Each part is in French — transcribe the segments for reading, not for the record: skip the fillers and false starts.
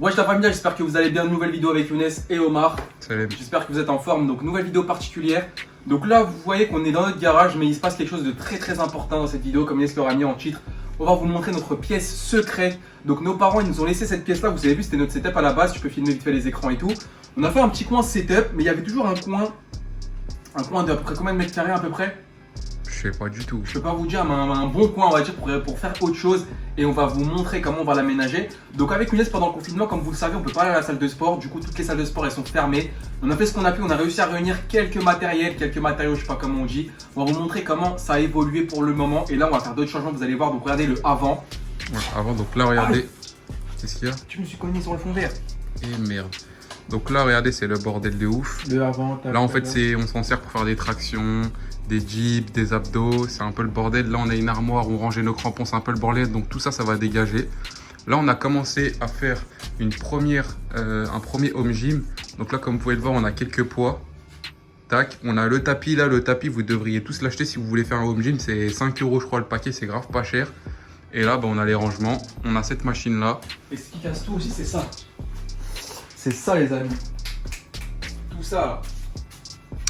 Wesh la famille, j'espère que vous allez bien. Nouvelle vidéo avec Younes et Omar. Salut. J'espère que vous êtes en forme. Donc nouvelle vidéo particulière. Donc là vous voyez qu'on est dans notre garage, mais il se passe quelque chose de très important dans cette vidéo, comme Younes l'aura mis en titre. On va vous montrer notre pièce secrète. Donc nos parents ils nous ont laissé cette pièce là. Vous avez vu, c'était notre setup à la base. Tu peux filmer vite fait les écrans et tout. On a fait un petit coin setup, mais il y avait toujours un coin de à peu près combien de mètres carrés à peu près? Je sais pas du tout. Je peux pas vous dire, mais un bon coin, on va dire, pour faire autre chose. Et on va vous montrer comment on va l'aménager. Donc avec Younes, pendant le confinement, comme vous le savez, on peut pas aller à la salle de sport. Du coup, toutes les salles de sport, elles sont fermées. On a fait ce qu'on a pu, on a réussi à réunir quelques matériaux, je sais pas comment on dit. On va vous montrer comment ça a évolué pour le moment. Et là, on va faire d'autres changements, vous allez voir. Donc regardez le avant. Ouais, avant, donc là, regardez. Qu'est-ce qu'il y a? Tu me suis cogné sur le fond vert. Et merde. Donc là, regardez, c'est le bordel de ouf. Le avant, Là, en fait, on s'en sert pour faire des tractions, des dips, des abdos. C'est un peu le bordel. Là, on a une armoire où on rangeait nos crampons. C'est un peu le bordel. Donc tout ça, ça va dégager. Là, on a commencé à faire un premier home gym. Donc là, comme vous pouvez le voir, on a quelques poids. Tac. On a le tapis. Là, le tapis, vous devriez tous l'acheter si vous voulez faire un home gym. C'est 5 € je crois, le paquet. C'est grave pas cher. Et là, bah, on a les rangements. On a cette machine-là. Et ce qui casse tout aussi, c'est ça. C'est ça, les amis. Tout ça, là.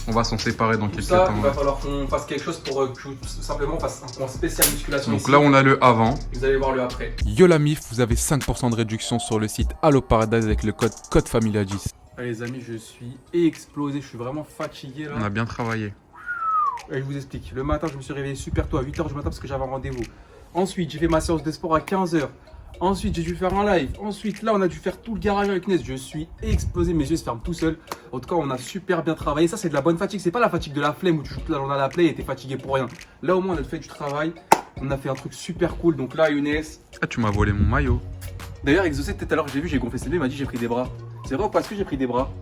On va s'en séparer dans quelques Ça, temps. il va falloir qu'on fasse quelque chose pour que tout simplement fasse un coin spécial musculation. Donc ici. là, on a le avant. Vous allez voir le après. Yo la MIF, vous avez 5% de réduction sur le site Allo Paradise avec le code FAMILIA10. Allez les amis, je suis explosé, je suis vraiment fatigué là. On a bien travaillé. Et je vous explique. Le matin, je me suis réveillé super tôt à 8h du matin parce que j'avais un rendez-vous. Ensuite, j'ai fait ma séance de sport à 15h. Ensuite, j'ai dû faire un live. Ensuite, là, on a dû faire tout le garage avec Younes. Je suis explosé, mes yeux se ferment tout seul. En tout cas, on a super bien travaillé. Ça, c'est de la bonne fatigue. C'est pas la fatigue de la flemme où tu joues toute la journée à la play et t'es fatigué pour rien. Là, au moins, on a fait du travail. On a fait un truc super cool. Donc là, Younes. Ah, tu m'as volé mon maillot. D'ailleurs, Exocet, tout à l'heure, j'ai vu, j'ai gonflé ses deux. Il m'a dit, j'ai pris des bras. C'est vrai ou pas? Est-ce que j'ai pris des bras?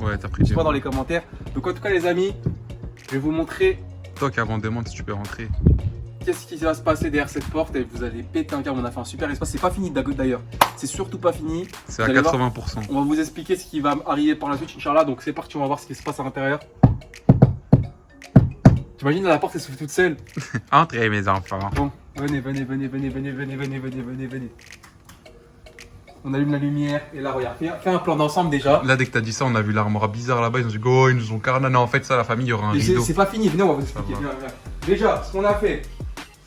Ouais, t'as pris Je sais des pas dans bras. les commentaires. Donc, en tout cas, les amis, je vais vous montrer Toi qui avant demande si tu peux rentrer. qu'est-ce qui va se passer derrière cette porte et vous allez péter un câble. On a fait un super espace. C'est pas fini d'ailleurs. C'est surtout pas fini. C'est à Vous allez voir. 80%. On va vous expliquer ce qui va arriver par la suite, Inch'Allah. Donc c'est parti, on va voir ce qui se passe à l'intérieur. T'imagines la porte elle s'ouvre toute seule. Entrez mes enfants. Bon, venez. On allume la lumière et là regarde, fais un plan d'ensemble déjà. Là, dès que t'as dit ça, on a vu l'armoire bizarre là-bas. Ils ont dit, oh, ils nous ont carné. Non, en fait, ça, la famille, il y aura un Mais rideau. c'est pas fini, venez, on va vous expliquer. Ça va. Viens. Déjà, ce qu'on a fait,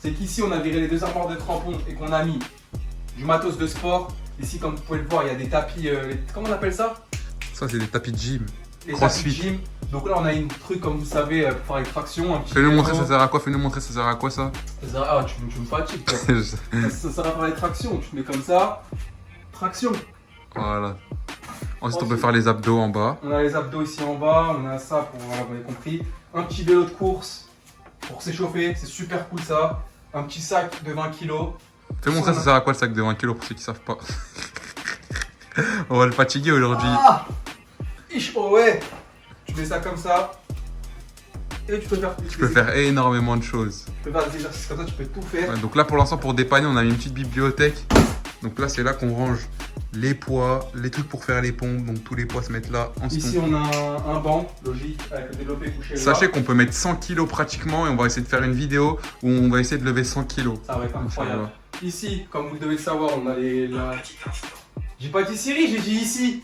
c'est qu'ici on a viré les deux armoires de crampons et qu'on a mis du matos de sport. Ici, comme vous pouvez le voir, il y a des tapis. Comment on appelle ça? Ça, c'est des tapis de gym. Les Crossfit. tapis de gym. Donc là, on a une truc, comme vous savez, pour faire les tractions. Un petit Fais-nous montrer vélo. ça sert à quoi. Fais-nous montrer ça sert à quoi ça. Ah, tu me fatigues, toi. Ça sert à faire les tractions. Tu te mets comme ça. Traction. Voilà. Ensuite, on peut faire les abdos en bas. On a les abdos ici en bas. On a ça pour, vous avez compris. Un petit vélo de course pour s'échauffer. C'est super cool ça. Un petit sac de 20 kg. Fais montrer ça sert à quoi le sac de 20 kg pour ceux qui savent pas. On va le fatiguer aujourd'hui. Ah oh ouais. Tu mets ça comme ça. Et tu peux faire Tu peux faire énormément de choses. Tu peux faire des exercices comme ça. Tu peux tout faire. Ouais, donc là, pour l'instant, pour dépanner, on a mis une petite bibliothèque. Donc là, c'est là qu'on range les poids, les trucs pour faire les pompes. Donc tous les poids se mettent là. Ici, on a un banc, logique, avec le développé couché là. Sachez qu'on peut mettre 100 kg pratiquement et on va essayer de faire une vidéo où on va essayer de lever 100 kg. Ça va être incroyable. Ici, comme vous devez le savoir, on a J'ai pas dit Siri, j'ai dit ici.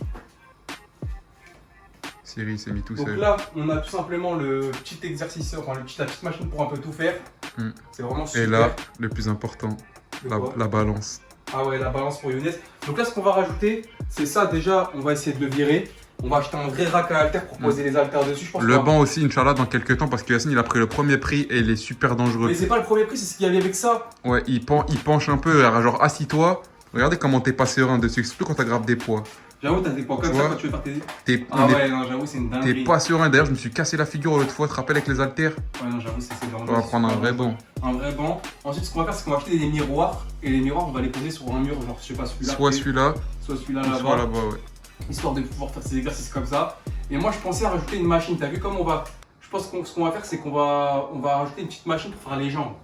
Siri s'est mis tout Donc seul. là, on a tout simplement le petit exercice, enfin la petite machine pour un peu tout faire. Mm. C'est vraiment super. Et là, le plus important, De quoi la balance. Ah ouais, la balance pour Younes. Donc là, ce qu'on va rajouter, c'est ça. Déjà, on va essayer de le virer. On va acheter un vrai rack à haltères pour poser les haltères dessus. Je pense Le qu'on va- banc aussi, Inch'Allah, dans quelques temps, parce que Yacine, il a pris le premier prix et il est super dangereux. Mais c'est pas le premier prix, c'est ce qu'il y avait avec ça. Ouais, il penche un peu, genre assis-toi. Regardez comment t'es pas serein dessus, surtout quand t'aggraves des poids. J'avoue, t'as des points comme Tu ça vois quand tu veux faire tes. T'es Ah ouais, non, j'avoue, c'est une dinguerie. t'es pas serein. D'ailleurs, je me suis cassé la figure l'autre fois, tu te rappelles, avec les haltères. Ouais, non, j'avoue, c'est dangereux. On va prendre un vrai banc. Un vrai banc. Ensuite, ce qu'on va faire, c'est qu'on va acheter des miroirs. Et les miroirs, on va les poser sur un mur, genre, je sais pas, celui-là. Soit celui-là, soit celui-là soit là-bas. là-bas, ouais. Histoire de pouvoir faire ces exercices comme ça. Et moi, je pensais à rajouter une machine. T'as vu comment on va. Je pense que ce qu'on va faire, c'est qu'on va rajouter une petite machine pour faire les jambes.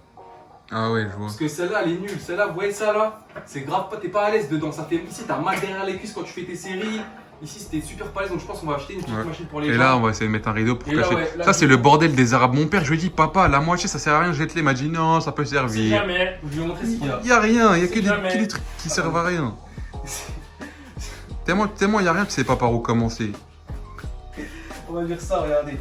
Ah ouais, je vois. Parce que celle-là, elle est nulle. Celle-là, vous voyez ça là? C'est grave, t'es pas à l'aise dedans. Ça fait ici, t'as mal derrière les cuisses quand tu fais tes séries. Ici, c'était super pas à l'aise. Donc, je pense qu'on va acheter une petite Ouais. machine pour les Et jambes. là, on va essayer de mettre un rideau pour Et là, cacher. ouais, là, Ça, c'est le bordel des Arabes. Mon père, je lui dis, papa, la moitié, ça sert à rien, jette-les. Il m'a dit, non, ça peut Si servir. jamais, je vais vous montrer ce qu'il y a. Il y a rien, il y a que Si des jamais. petits trucs qui servent à rien. Tellement il n'y a rien, tu sais pas par où commencer. On va dire ça, regardez.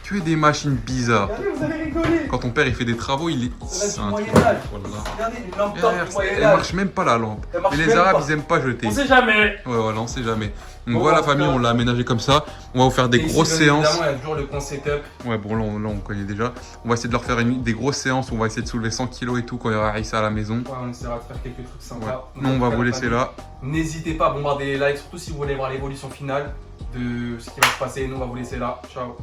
Tu es des machines bizarres. Regardez, vous allez rigoler. Quand ton père il fait des travaux, il est. Ça C'est va un du truc. Moyen-Âge. Voilà. Regardez, une lampe Et torche regarde, du elle Moyen-Âge. marche même pas la lampe. Elle marche Et les même Arabes pas. ils aiment pas jeter. On sait jamais. Ouais, voilà, on sait jamais. Donc Bon, voilà, en la famille, tout cas- on l'a aménagé comme ça. On va vous faire des Et ici, grosses bien séances. Évidemment, il y a toujours le concept up. Ouais, bon, là, on connaît déjà. On va essayer de leur faire des grosses séances. On va essayer de soulever 100 kilos et tout quand il y aura Aïssa à la maison. Ouais, on essaiera de faire quelques trucs sympas. Ouais. Donc, Nous, on en va tout cas, vous la laisser famille, là. N'hésitez pas à bombarder les likes, surtout si vous voulez voir l'évolution finale de ce qui va se passer. Nous, on va vous laisser là. Ciao.